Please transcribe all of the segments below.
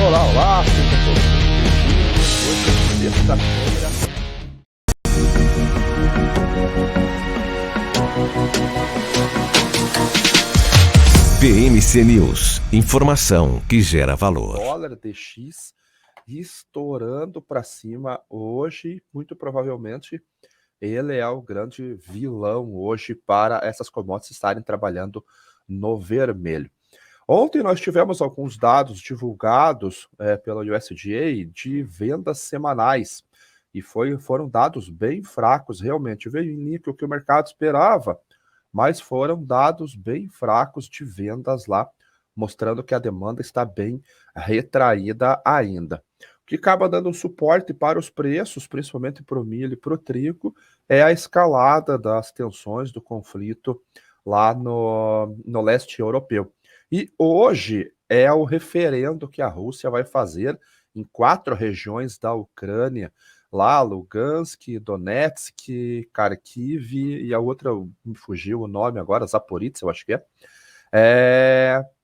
Olá, olá, sejam todos bem-vindos. Hoje é sexta-feira. BMC News, informação que gera valor. Dólar DX estourando para cima hoje, muito provavelmente ele é o grande vilão hoje para essas commodities estarem trabalhando no vermelho. Ontem nós tivemos alguns dados divulgados pela USDA de vendas semanais e foram dados bem fracos, realmente. Veio em linha com o que o mercado esperava, mas foram dados bem fracos de vendas lá, mostrando que a demanda está bem retraída ainda. O que acaba dando um suporte para os preços, principalmente para o milho e para o trigo, é a escalada das tensões do conflito lá no leste europeu. E hoje é o referendo que a Rússia vai fazer em 4 regiões da Ucrânia, lá Lugansk, Donetsk, Kharkiv e a outra, me fugiu o nome agora, Zaporizhzhia, eu acho que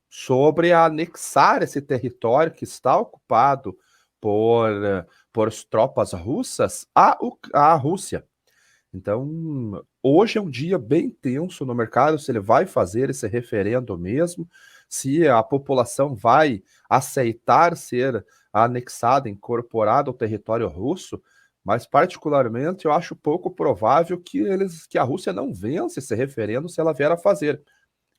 sobre anexar esse território que está ocupado por tropas russas à Rússia. Então, hoje é um dia bem tenso no mercado, se ele vai fazer esse referendo mesmo, se a população vai aceitar ser anexada, incorporada ao território russo, mas particularmente eu acho pouco provável que a Rússia não vença esse referendo se ela vier a fazer.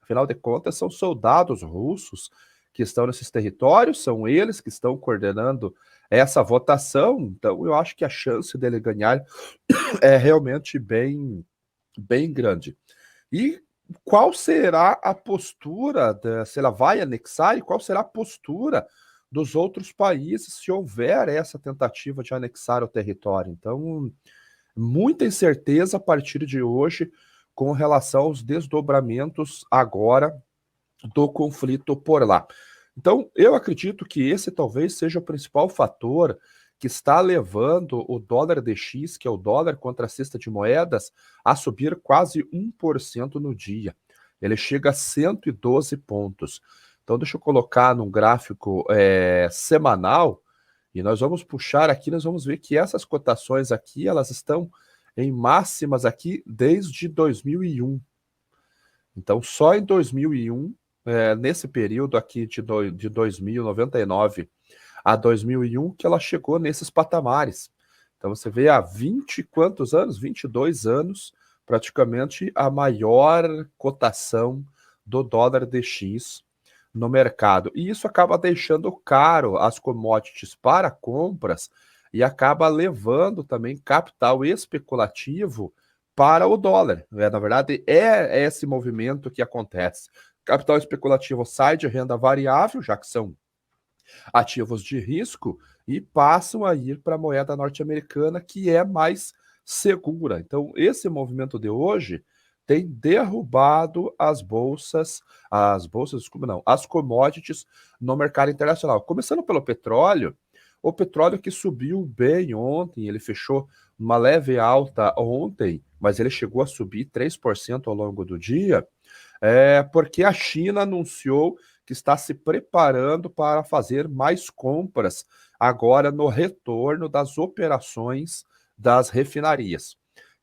Afinal de contas, são soldados russos que estão nesses territórios, são eles que estão coordenando essa votação, então eu acho que a chance dele ganhar é realmente bem grande. E qual será a postura, se ela vai anexar, e qual será a postura dos outros países se houver essa tentativa de anexar o território? Então, muita incerteza a partir de hoje com relação aos desdobramentos agora do conflito por lá. Então, eu acredito que esse talvez seja o principal fator que está levando o dólar DX, que é o dólar contra a cesta de moedas, a subir quase 1% no dia. Ele chega a 112 pontos. Então, deixa eu colocar num gráfico semanal, e nós vamos puxar aqui, nós vamos ver que essas cotações aqui, elas estão em máximas aqui desde 2001. Então, só em 2001, nesse período aqui de 2099 a 2001, que ela chegou nesses patamares. Então, você vê há 20 e quantos anos? 22 anos, praticamente a maior cotação do dólar DX no mercado. E isso acaba deixando caro as commodities para compras e acaba levando também capital especulativo para o dólar. Na verdade, é esse movimento que acontece. Capital especulativo sai de renda variável, já que são ativos de risco, e passam a ir para a moeda norte-americana, que é mais segura. Então, esse movimento de hoje tem derrubado as commodities no mercado internacional. Começando pelo petróleo, o petróleo que subiu bem ontem, ele fechou uma leve alta ontem, mas ele chegou a subir 3% ao longo do dia, porque a China anunciou que está se preparando para fazer mais compras agora no retorno das operações das refinarias.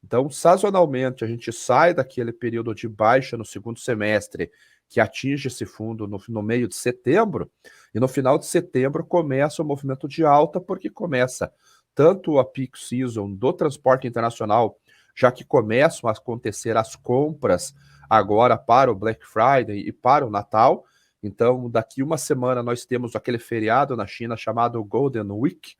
Então, sazonalmente, a gente sai daquele período de baixa no segundo semestre, que atinge esse fundo no meio de setembro, e no final de setembro começa o movimento de alta, porque começa tanto a peak season do transporte internacional, já que começam a acontecer as compras agora para o Black Friday e para o Natal. Então, daqui uma semana nós temos aquele feriado na China chamado Golden Week,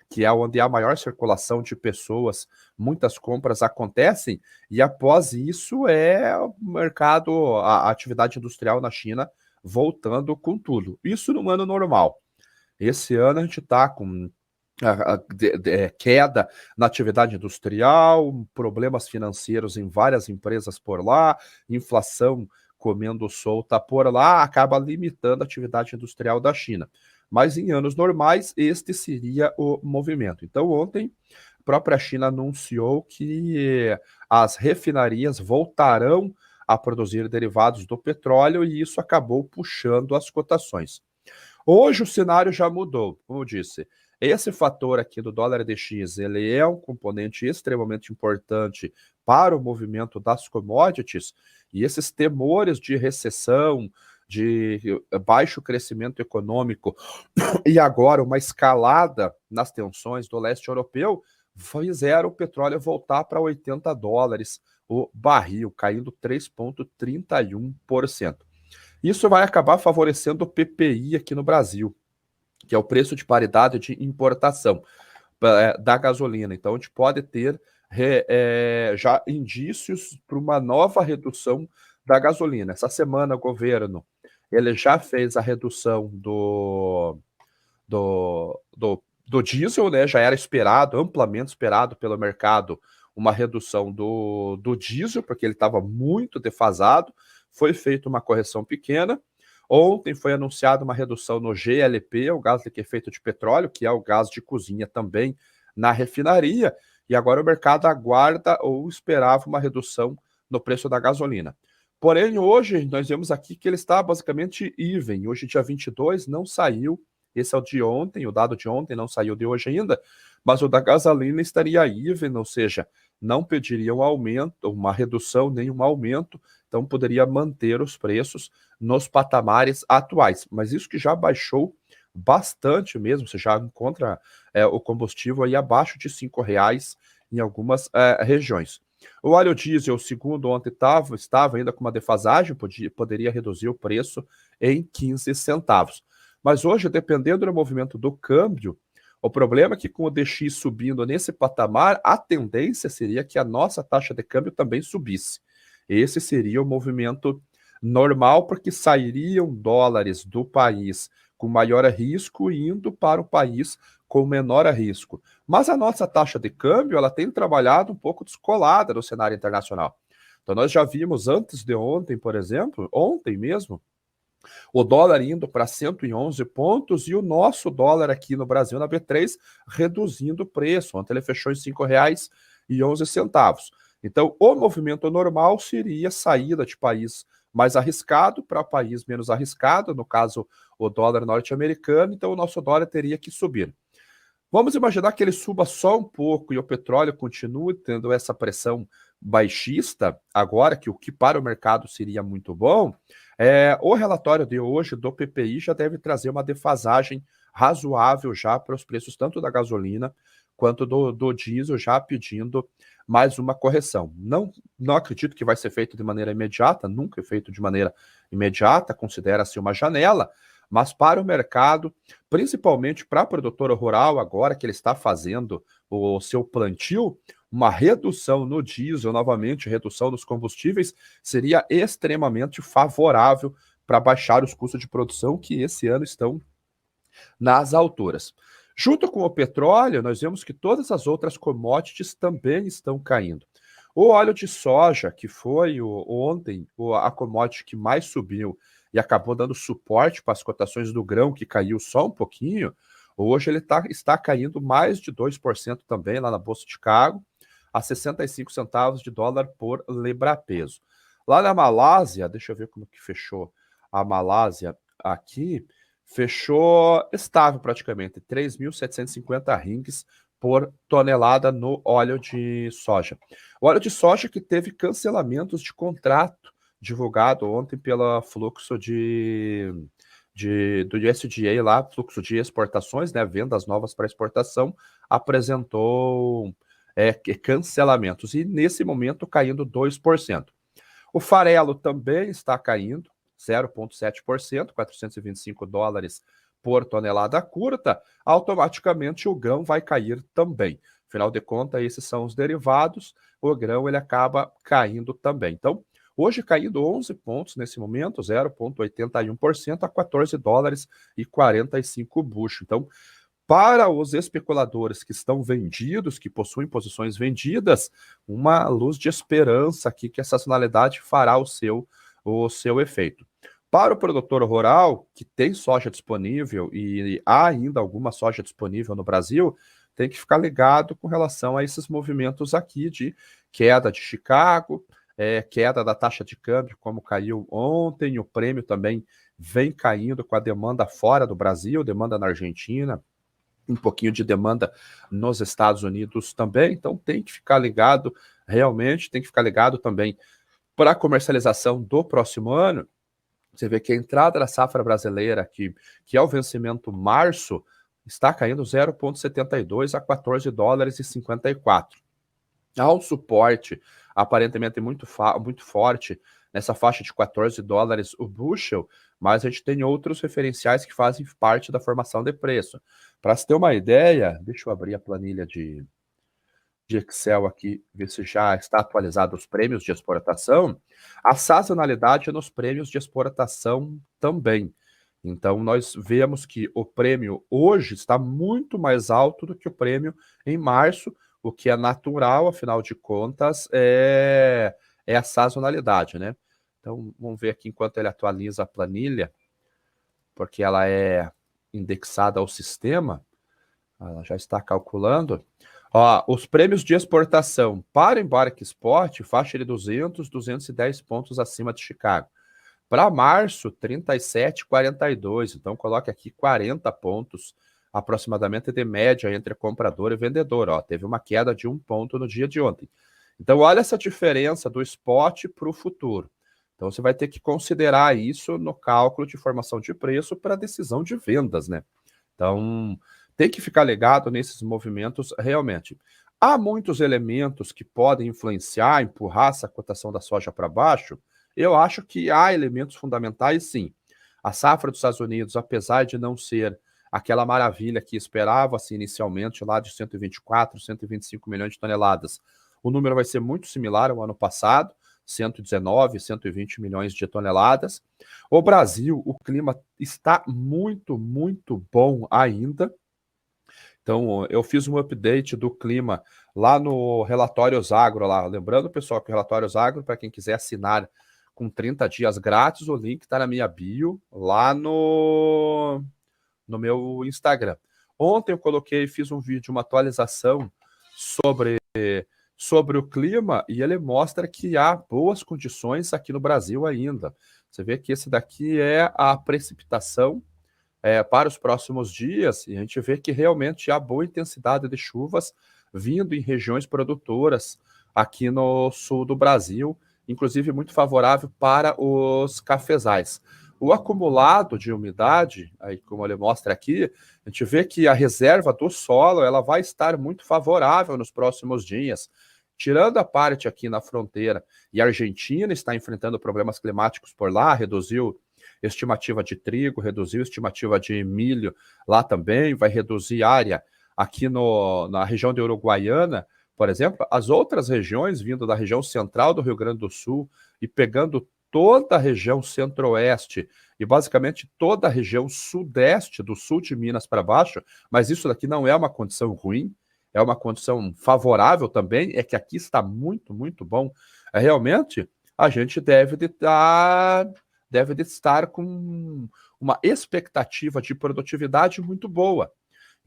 que é onde há maior circulação de pessoas, muitas compras acontecem, e após isso é o mercado, a atividade industrial na China voltando com tudo. Isso no ano normal. Esse ano a gente está com queda na atividade industrial, problemas financeiros em várias empresas por lá, inflação comendo solta por lá, acaba limitando a atividade industrial da China. Mas em anos normais, este seria o movimento. Então, ontem, a própria China anunciou que as refinarias voltarão a produzir derivados do petróleo e isso acabou puxando as cotações. Hoje o cenário já mudou, como eu disse. Esse fator aqui do dólar DX, ele é um componente extremamente importante para o movimento das commodities, e esses temores de recessão, de baixo crescimento econômico e agora uma escalada nas tensões do leste europeu fizeram o petróleo voltar para $80 o barril, caindo 3,31%. Isso vai acabar favorecendo o PPI aqui no Brasil, que é o preço de paridade de importação da gasolina. Então, a gente pode ter já indícios para uma nova redução da gasolina. Essa semana, o governo ele já fez a redução do diesel, né? Já era esperado, amplamente esperado pelo mercado, uma redução do diesel, porque ele estava muito defasado. Foi feita uma correção pequena. Ontem foi anunciada uma redução no GLP, o gás liquefeito de petróleo, que é o gás de cozinha também na refinaria, e agora o mercado aguarda ou esperava uma redução no preço da gasolina. Porém, hoje nós vemos aqui que ele está basicamente even. Hoje, dia 22, não saiu. Esse é o de ontem, o dado de ontem não saiu de hoje ainda, mas o da gasolina estaria even, ou seja, não pediria um aumento, uma redução, nem um aumento, então poderia manter os preços nos patamares atuais. Mas isso que já baixou bastante mesmo, você já encontra o combustível aí abaixo de R$ 5 em algumas regiões. O óleo diesel, segundo ontem, estava ainda com uma defasagem, poderia reduzir o preço em 15 centavos. Mas hoje, dependendo do movimento do câmbio, o problema é que com o DX subindo nesse patamar, a tendência seria que a nossa taxa de câmbio também subisse. Esse seria o movimento normal, porque sairiam dólares do país com maior risco indo para o país com menor risco. Mas a nossa taxa de câmbio ela tem trabalhado um pouco descolada no cenário internacional. Então nós já vimos antes de ontem, por exemplo, ontem mesmo, o dólar indo para 111 pontos e o nosso dólar aqui no Brasil, na B3, reduzindo o preço. Ontem ele fechou em R$ 5,11. Então, o movimento normal seria saída de país mais arriscado para país menos arriscado, no caso, o dólar norte-americano, então o nosso dólar teria que subir. Vamos imaginar que ele suba só um pouco e o petróleo continue tendo essa pressão baixista, agora que o que para o mercado seria muito bom, o relatório de hoje do PPI já deve trazer uma defasagem razoável já para os preços tanto da gasolina quanto do diesel, já pedindo mais uma correção. Não acredito que vai ser feito de maneira imediata, nunca é feito de maneira imediata, considera-se uma janela, mas para o mercado, principalmente para a produtora rural, agora que ele está fazendo o seu plantio, uma redução no diesel, novamente, redução dos combustíveis, seria extremamente favorável para baixar os custos de produção que esse ano estão nas alturas. Junto com o petróleo, nós vemos que todas as outras commodities também estão caindo. O óleo de soja, que foi ontem a commodity que mais subiu e acabou dando suporte para as cotações do grão, que caiu só um pouquinho, hoje ele está caindo mais de 2% também lá na Bolsa de Chicago, a 65 centavos de dólar por libra-peso. Lá na Malásia, deixa eu ver como que fechou a Malásia aqui, fechou estável praticamente, 3.750 ringues por tonelada no óleo de soja. O óleo de soja que teve cancelamentos de contrato divulgado ontem pela fluxo do USDA lá, fluxo de exportações, né, vendas novas para exportação, apresentou cancelamentos e nesse momento caindo 2%. O farelo também está caindo 0,7%, 425 dólares por tonelada curta, automaticamente o grão vai cair também. Afinal de contas, esses são os derivados, o grão ele acaba caindo também. Então, hoje caindo 11 pontos nesse momento, 0,81% a 14 dólares e 45 bucho. Então, para os especuladores que estão vendidos, que possuem posições vendidas, uma luz de esperança aqui que essa sazonalidade fará o seu efeito. Para o produtor rural, que tem soja disponível e há ainda alguma soja disponível no Brasil, tem que ficar ligado com relação a esses movimentos aqui de queda de Chicago, queda da taxa de câmbio, como caiu ontem, o prêmio também vem caindo com a demanda fora do Brasil, demanda na Argentina, um pouquinho de demanda nos Estados Unidos também, então tem que ficar ligado, realmente tem que ficar ligado também para a comercialização do próximo ano. Você vê que a entrada da safra brasileira, que é o vencimento março, está caindo 0,72 a 14 dólares e 54. Há um suporte aparentemente muito forte nessa faixa de 14 dólares o bushel, mas a gente tem outros referenciais que fazem parte da formação de preço. Para se ter uma ideia, deixa eu abrir a planilha de Excel aqui, ver se já está atualizado os prêmios de exportação, a sazonalidade é nos prêmios de exportação também. Então, nós vemos que o prêmio hoje está muito mais alto do que o prêmio em março, o que é natural, afinal de contas, é a sazonalidade, né? Então, vamos ver aqui enquanto ele atualiza a planilha, porque ela é indexada ao sistema, ela já está calculando. Ó, os prêmios de exportação para embarque export, faixa de 200, 210 pontos acima de Chicago. Para março, 37,42. Então, coloque aqui 40 pontos aproximadamente de média entre comprador e vendedor. Ó, teve uma queda de 1 ponto no dia de ontem. Então, olha essa diferença do spot para o futuro. Então, você vai ter que considerar isso no cálculo de formação de preço para a decisão de vendas, né? Então, tem que ficar ligado nesses movimentos realmente. Há muitos elementos que podem influenciar, empurrar essa cotação da soja para baixo. Eu acho que há elementos fundamentais, sim. A safra dos Estados Unidos, apesar de não ser aquela maravilha que esperava-se inicialmente, lá de 124, 125 milhões de toneladas, o número vai ser muito similar ao ano passado, 119, 120 milhões de toneladas. O Brasil, o clima está muito, muito bom ainda. Então, eu fiz um update do clima lá no Relatórios Agro, lá. Lembrando, pessoal, que o Relatórios Agro, para quem quiser assinar com 30 dias grátis, o link está na minha bio, lá no meu Instagram. Ontem eu coloquei, fiz um vídeo, uma atualização sobre o clima, e ele mostra que há boas condições aqui no Brasil ainda. Você vê que esse daqui é a precipitação para os próximos dias, e a gente vê que realmente há boa intensidade de chuvas vindo em regiões produtoras aqui no sul do Brasil, inclusive muito favorável para os cafezais. O acumulado de umidade, aí como ele mostra aqui, a gente vê que a reserva do solo ela vai estar muito favorável nos próximos dias. Tirando a parte aqui na fronteira, e a Argentina está enfrentando problemas climáticos por lá, reduziu estimativa de trigo, reduziu estimativa de milho lá também, vai reduzir área aqui na região de Uruguaiana, por exemplo. As outras regiões, vindo da região central do Rio Grande do Sul e pegando toda a região centro-oeste e basicamente toda a região sudeste, do sul de Minas para baixo, mas isso daqui não é uma condição ruim, é uma condição favorável também, é que aqui está muito, muito bom. Realmente, a gente deve estar com uma expectativa de produtividade muito boa.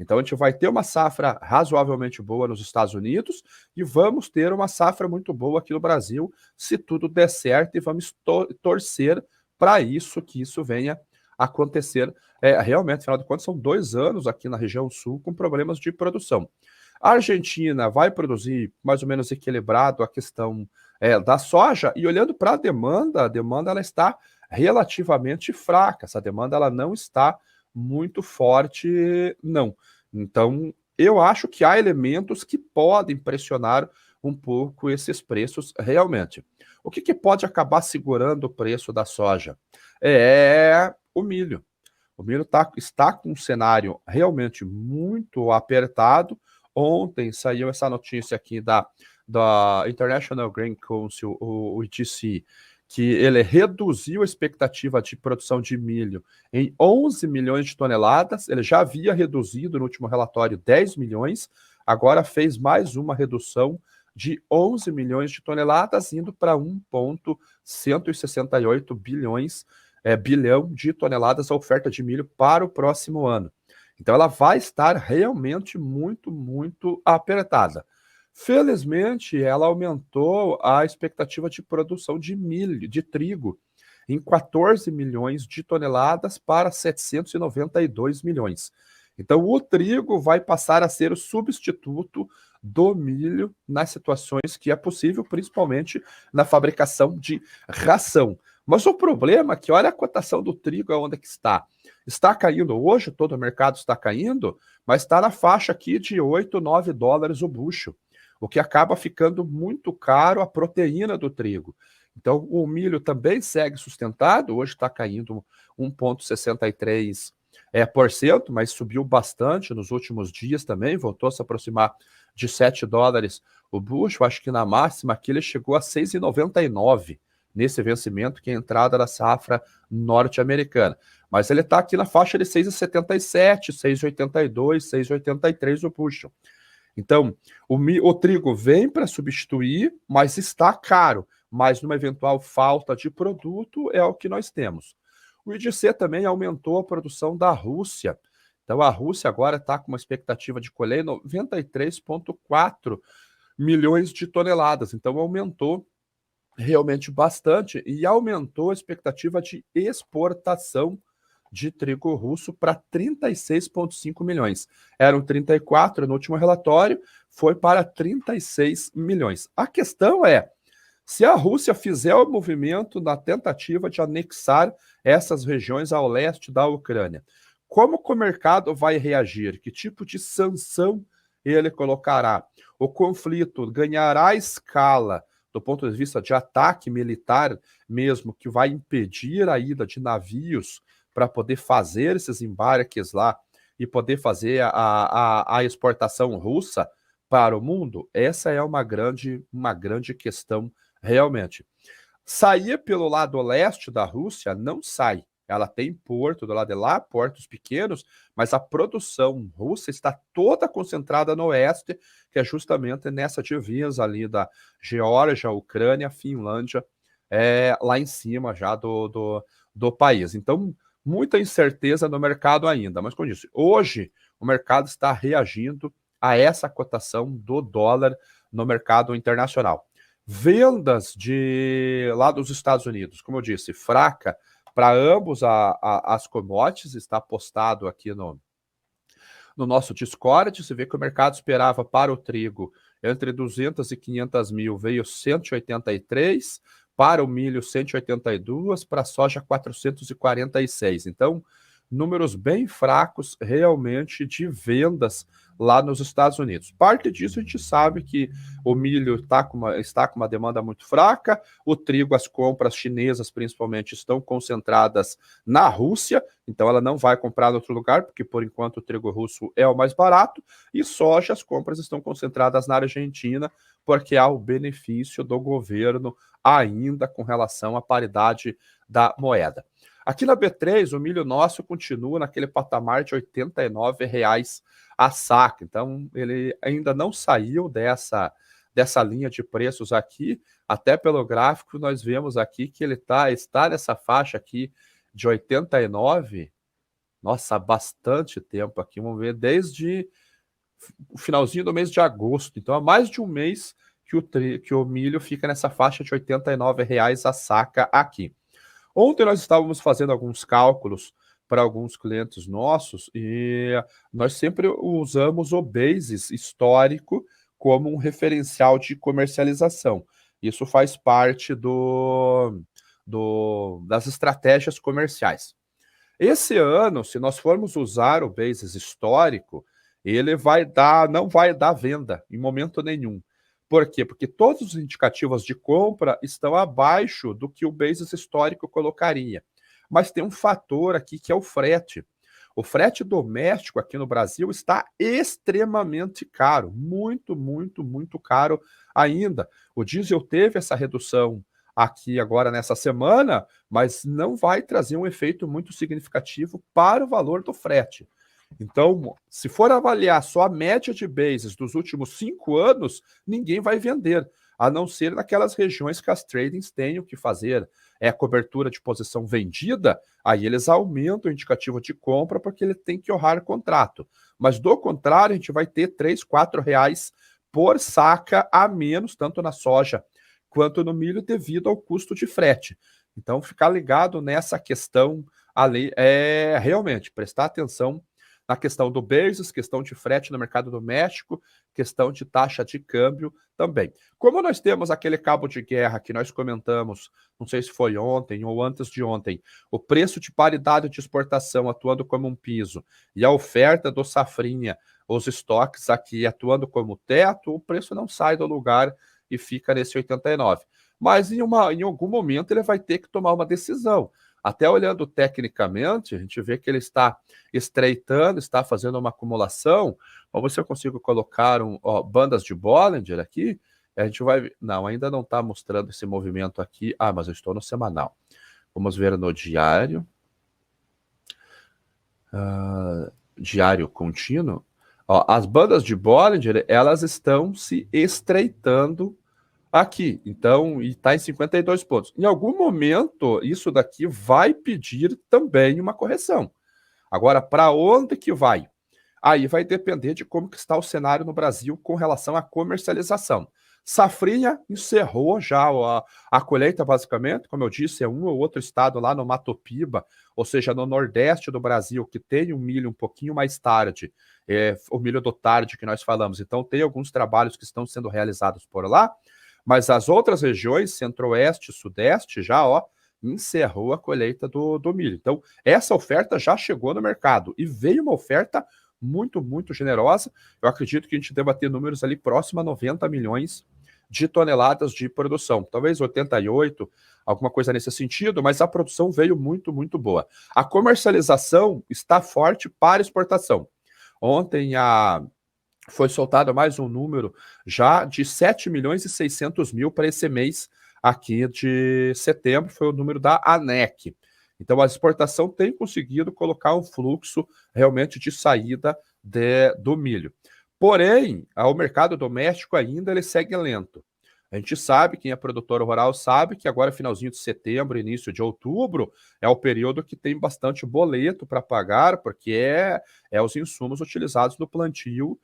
Então, a gente vai ter uma safra razoavelmente boa nos Estados Unidos e vamos ter uma safra muito boa aqui no Brasil, se tudo der certo, e vamos torcer para isso, que isso venha acontecer. Realmente, afinal de contas, são 2 anos aqui na região sul com problemas de produção. A Argentina vai produzir mais ou menos equilibrado a questão da soja, e olhando para a demanda ela está relativamente fraca. Essa demanda ela não está muito forte, não. Então, eu acho que há elementos que podem pressionar um pouco esses preços realmente. O que pode acabar segurando o preço da soja? É o milho. O milho está com um cenário realmente muito apertado. Ontem saiu essa notícia aqui da International Grain Council, o ITC, que ele reduziu a expectativa de produção de milho em 11 milhões de toneladas. Ele já havia reduzido no último relatório 10 milhões, agora fez mais uma redução de 11 milhões de toneladas, indo para 1,168 bilhão de toneladas a oferta de milho para o próximo ano. Então ela vai estar realmente muito, muito apertada. Felizmente, ela aumentou a expectativa de produção de milho, de trigo, em 14 milhões de toneladas para 792 milhões. Então, o trigo vai passar a ser o substituto do milho nas situações que é possível, principalmente na fabricação de ração. Mas o problema é que olha a cotação do trigo onde é que está. Está caindo hoje, todo o mercado está caindo, mas está na faixa aqui de 8, 9 dólares o bushel, o que acaba ficando muito caro a proteína do trigo. Então, o milho também segue sustentado, hoje está caindo 1,63%, mas subiu bastante nos últimos dias também, voltou a se aproximar de 7 dólares o bushel, acho que na máxima aqui ele chegou a 6,99 nesse vencimento, que é a entrada da safra norte-americana. Mas ele está aqui na faixa de 6,77, 6,82, 6,83 o bushel. Então, o trigo vem para substituir, mas está caro. Mas numa eventual falta de produto é o que nós temos. O IDC também aumentou a produção da Rússia. Então, a Rússia agora está com uma expectativa de colher 93,4 milhões de toneladas. Então, aumentou realmente bastante e aumentou a expectativa de exportação de trigo russo para 36,5 milhões. Eram 34 no último relatório, foi para 36 milhões. A questão é, se a Rússia fizer o movimento na tentativa de anexar essas regiões ao leste da Ucrânia, como que o mercado vai reagir? Que tipo de sanção ele colocará? O conflito ganhará escala do ponto de vista de ataque militar mesmo, que vai impedir a ida de navios para poder fazer esses embarques lá e poder fazer a exportação russa para o mundo? Essa é uma grande questão realmente. Sair pelo lado leste da Rússia não sai. Ela tem porto do lado de lá, portos pequenos, mas a produção russa está toda concentrada no oeste, que é justamente nessa divisa ali da Geórgia, Ucrânia, Finlândia, lá em cima já do país. Então, muita incerteza no mercado ainda, mas como eu disse, hoje o mercado está reagindo a essa cotação do dólar no mercado internacional. Vendas lá dos Estados Unidos, como eu disse, fraca para ambos as commodities, está postado aqui no nosso Discord. Você vê que o mercado esperava para o trigo entre 200 e 500 mil, veio 183, para o milho 182, para a soja 446. Então, números bem fracos realmente de vendas lá nos Estados Unidos. Parte disso a gente sabe que o milho está com uma demanda muito fraca, o trigo, as compras chinesas principalmente estão concentradas na Rússia, então ela não vai comprar em outro lugar, porque por enquanto o trigo russo é o mais barato, e soja, as compras estão concentradas na Argentina, porque há o benefício do governo ainda com relação à paridade da moeda. Aqui na B3, o milho nosso continua naquele patamar de R$ 89,00 a saca. Então, ele ainda não saiu dessa linha de preços aqui. Até pelo gráfico, nós vemos aqui que ele está nessa faixa aqui de 89. Nossa, há bastante tempo aqui. Vamos ver, desde o finalzinho do mês de agosto. Então, há mais de um mês que o milho fica nessa faixa de R$ 89,00 a saca aqui. Ontem nós estávamos fazendo alguns cálculos para alguns clientes nossos e nós sempre usamos o basis histórico como um referencial de comercialização. Isso faz parte das estratégias comerciais. Esse ano, se nós formos usar o basis histórico, ele não vai dar venda em momento nenhum. Por quê? Porque todos os indicativos de compra estão abaixo do que o basis histórico colocaria. Mas tem um fator aqui que é o frete. O frete doméstico aqui no Brasil está extremamente caro, muito, muito, muito caro ainda. O diesel teve essa redução aqui agora nessa semana, mas não vai trazer um efeito muito significativo para o valor do frete. Então, se for avaliar só a média de bases dos últimos 5 anos, ninguém vai vender, a não ser naquelas regiões que as tradings tenham que fazer cobertura de posição vendida, aí eles aumentam o indicativo de compra porque ele tem que honrar contrato. Mas do contrário, a gente vai ter R$ 3-4 reais por saca a menos, tanto na soja quanto no milho, devido ao custo de frete. Então, ficar ligado nessa questão ali, realmente prestar atenção na questão do basis, questão de frete no mercado doméstico, questão de taxa de câmbio também. Como nós temos aquele cabo de guerra que nós comentamos, não sei se foi ontem ou antes de ontem, o preço de paridade de exportação atuando como um piso e a oferta do safrinha, os estoques aqui atuando como teto, o preço não sai do lugar e fica nesse 89. Mas em algum momento ele vai ter que tomar uma decisão. Até olhando tecnicamente, a gente vê que ele está estreitando, está fazendo uma acumulação. Vamos ver se eu consigo colocar bandas de Bollinger aqui. A gente vai ver. Não, ainda não está mostrando esse movimento aqui. Ah, mas eu estou no semanal. Vamos ver no diário. Diário contínuo. As bandas de Bollinger, elas estão se estreitando aqui, então, e está em 52 pontos. Em algum momento, isso daqui vai pedir também uma correção. Agora, para onde que vai? Aí vai depender de como que está o cenário no Brasil com relação à comercialização. Safrinha encerrou já a colheita, basicamente, como eu disse, é um ou outro estado lá no Mato Piba, ou seja, no nordeste do Brasil, que tem o milho um pouquinho mais tarde, o milho do tarde que nós falamos. Então, tem alguns trabalhos que estão sendo realizados por lá, mas as outras regiões, centro-oeste, sudeste, já encerrou a colheita do milho. Então, essa oferta já chegou no mercado e veio uma oferta muito, muito generosa. Eu acredito que a gente deva ter números ali próximo a 90 milhões de toneladas de produção. Talvez 88, alguma coisa nesse sentido, mas a produção veio muito, muito boa. A comercialização está forte para exportação. Ontem foi soltado mais um número já de 7 milhões e 600 mil para esse mês aqui de setembro, foi o número da ANEC. Então, a exportação tem conseguido colocar um fluxo realmente de saída do milho. Porém, o mercado doméstico ainda ele segue lento. A gente sabe, quem é produtor rural sabe que agora, finalzinho de setembro, início de outubro, é o período que tem bastante boleto para pagar, porque é os insumos utilizados no plantio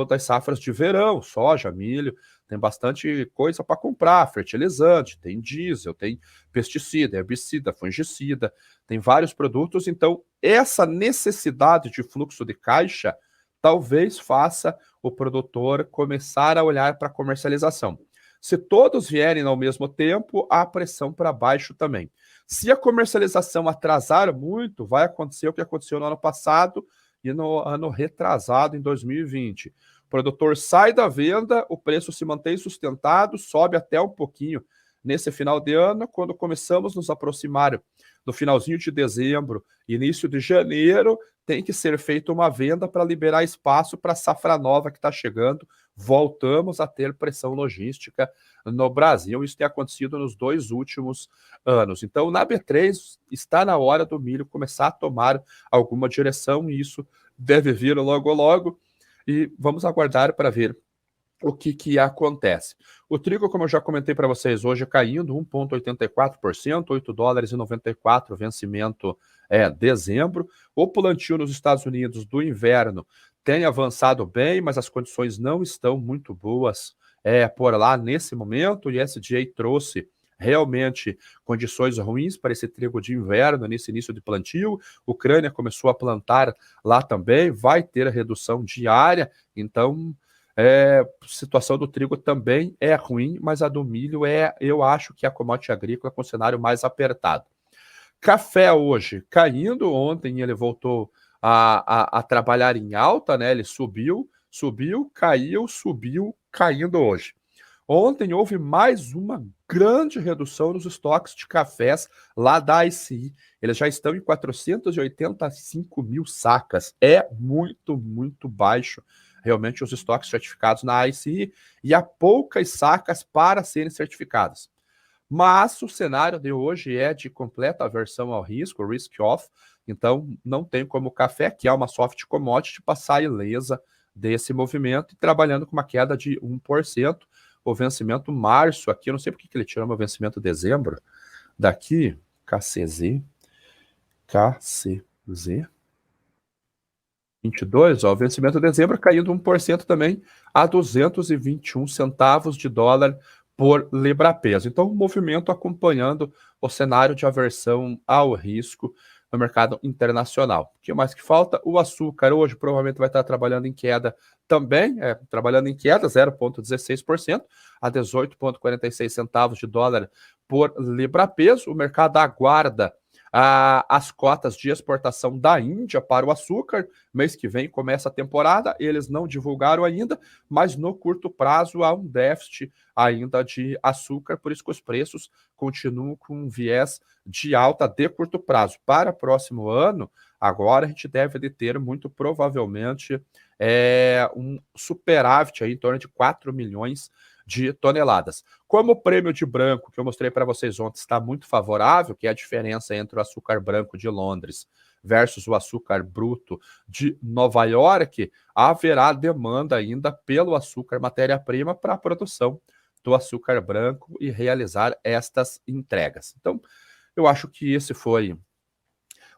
das safras de verão, soja, milho, tem bastante coisa para comprar, fertilizante, tem diesel, tem pesticida, herbicida, fungicida, tem vários produtos. Então, essa necessidade de fluxo de caixa talvez faça o produtor começar a olhar para a comercialização. Se todos vierem ao mesmo tempo, há pressão para baixo também. Se a comercialização atrasar muito, vai acontecer o que aconteceu no ano passado e no ano retrasado, em 2020. O produtor sai da venda, o preço se mantém sustentado, sobe até um pouquinho nesse final de ano. Quando começamos a nos aproximar do finalzinho de dezembro, início de janeiro, tem que ser feita uma venda para liberar espaço para a safra nova que está chegando. Voltamos a ter pressão logística no Brasil. Isso tem acontecido nos 2 últimos anos. Então, na B3, está na hora do milho começar a tomar alguma direção, e isso deve vir logo, logo. E vamos aguardar para ver o que acontece. O trigo, como eu já comentei para vocês, hoje caindo 1,84%, 8 dólares e 94, vencimento dezembro. O plantio nos Estados Unidos do inverno tem avançado bem, mas as condições não estão muito boas por lá nesse momento. O USDA trouxe realmente condições ruins para esse trigo de inverno nesse início de plantio. A Ucrânia começou a plantar lá também, vai ter a redução diária, então a situação do trigo também é ruim, mas a do milho eu acho que a commodity agrícola com cenário mais apertado. Café hoje caindo, ontem ele voltou a trabalhar em alta, né? Ele subiu, caiu, subiu, caindo hoje. Ontem houve mais uma grande redução nos estoques de cafés lá da ICI. Eles já estão em 485 mil sacas. É muito, muito baixo realmente os estoques certificados na ICI, e há poucas sacas para serem certificadas. Mas o cenário de hoje é de completa aversão ao risco, risk-off, então não tem como o café, que é uma soft commodity, passar ilesa desse movimento, e trabalhando com uma queda de 1%. O vencimento março aqui, eu não sei porque que ele tirou meu vencimento dezembro, daqui, KCZ, 22, o vencimento de dezembro caindo 1% também a 221 centavos de dólar por libra-peso. Então, o movimento acompanhando o cenário de aversão ao risco no mercado internacional. O que mais que falta? O açúcar hoje provavelmente vai estar trabalhando em queda também, trabalhando em queda 0,16% a 18,46 centavos de dólar por libra-peso. O mercado aguarda as cotas de exportação da Índia para o açúcar. Mês que vem começa a temporada, eles não divulgaram ainda, mas no curto prazo há um déficit ainda de açúcar, por isso que os preços continuam com um viés de alta de curto prazo. Para o próximo ano, agora a gente deve de ter muito provavelmente um superávit aí, em torno de 4 milhões de toneladas. Como o prêmio de branco, que eu mostrei para vocês ontem, está muito favorável, que é a diferença entre o açúcar branco de Londres versus o açúcar bruto de Nova York, haverá demanda ainda pelo açúcar matéria-prima para a produção do açúcar branco e realizar estas entregas. Então, eu acho que esse foi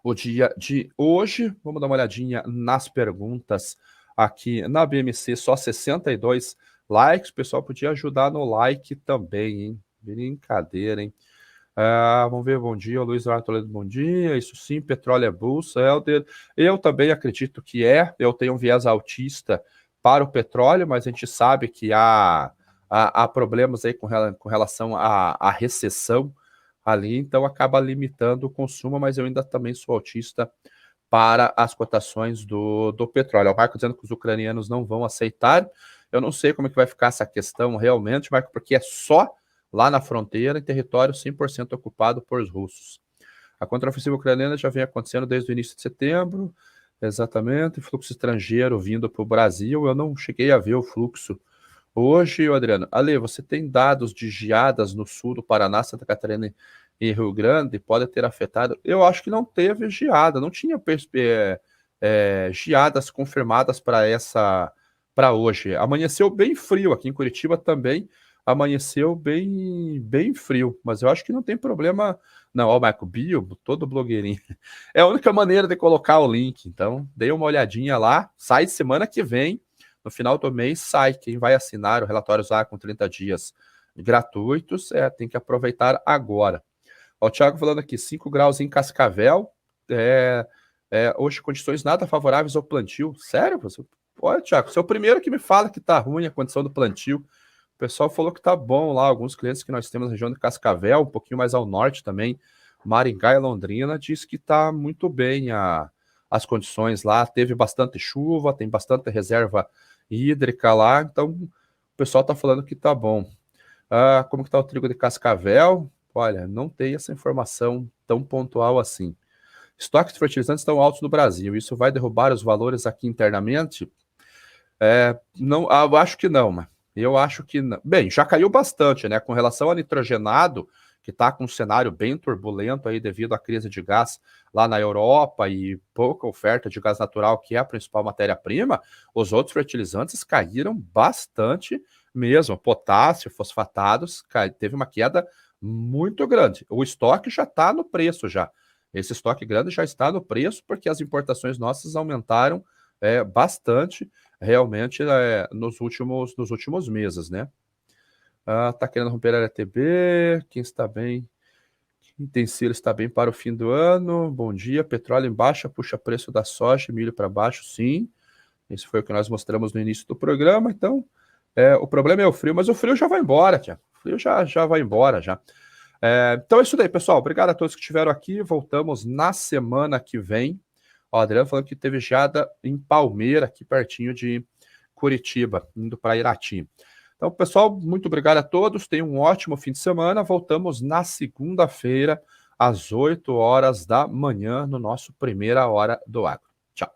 o dia de hoje. Vamos dar uma olhadinha nas perguntas aqui na BMC, só 62 likes. O pessoal podia ajudar no like também, hein? Brincadeira, hein? Vamos ver, bom dia, Luiz Toledo, bom dia. Isso sim, petróleo é bolsa, Helder. Eu também acredito que eu tenho um viés altista para o petróleo, mas a gente sabe que há problemas aí com relação à recessão ali, então acaba limitando o consumo, mas eu ainda também sou altista para as cotações do petróleo. O Marco dizendo que os ucranianos não vão aceitar. Eu não sei como é que vai ficar essa questão realmente, Marco, porque é só lá na fronteira, em território 100% ocupado por os russos. A contraofensiva ucraniana já vem acontecendo desde o início de setembro, exatamente, fluxo estrangeiro vindo para o Brasil. Eu não cheguei a ver o fluxo hoje, Adriano. Ale, você tem dados de geadas no sul do Paraná, Santa Catarina e Rio Grande? Pode ter afetado? Eu acho que não teve geada, não tinha geadas confirmadas para hoje. Amanheceu bem frio aqui em Curitiba também. Amanheceu bem frio, mas eu acho que não tem problema. Não, ó, o Marco Bio, todo blogueirinho. É a única maneira de colocar o link. Então, dê uma olhadinha lá. Sai semana que vem, no final do mês, sai. Quem vai assinar o relatório ZA com 30 dias gratuitos, tem que aproveitar agora. Ó, o Thiago falando aqui, 5 graus em Cascavel. Hoje, condições nada favoráveis ao plantio. Sério? Olha, Thiago, você é o primeiro que me fala que tá ruim a condição do plantio. O pessoal falou que tá bom lá, alguns clientes que nós temos na região de Cascavel, um pouquinho mais ao norte também, Maringá e Londrina, diz que tá muito bem as condições lá, teve bastante chuva, tem bastante reserva hídrica lá, então o pessoal tá falando que tá bom. Como que tá o trigo de Cascavel? Olha, não tem essa informação tão pontual assim. Estoques de fertilizantes estão altos no Brasil, isso vai derrubar os valores aqui internamente? Não, eu acho que não, mas eu acho que não. Bem, já caiu bastante, né? Com relação ao nitrogenado, que está com um cenário bem turbulento aí devido à crise de gás lá na Europa e pouca oferta de gás natural, que é a principal matéria-prima, os outros fertilizantes caíram bastante mesmo. Potássio, fosfatados, teve uma queda muito grande. O estoque já está no preço já. Esse estoque grande já está no preço porque as importações nossas aumentaram bastante realmente nos últimos meses, né? Tá querendo romper a LTB, quem tem Ciro está bem para o fim do ano, bom dia, petróleo em baixa, puxa preço da soja, milho para baixo, sim, isso foi o que nós mostramos no início do programa, então, o problema é o frio, mas o frio já vai embora, tia. O frio já vai embora, já. Então é isso daí, pessoal, obrigado a todos que estiveram aqui, voltamos na semana que vem. Ó, Adriano falando que teve geada em Palmeira, aqui pertinho de Curitiba, indo para Irati. Então, pessoal, muito obrigado a todos. Tenham um ótimo fim de semana. Voltamos na segunda-feira, às 8 horas da manhã, no nosso Primeira Hora do Agro. Tchau.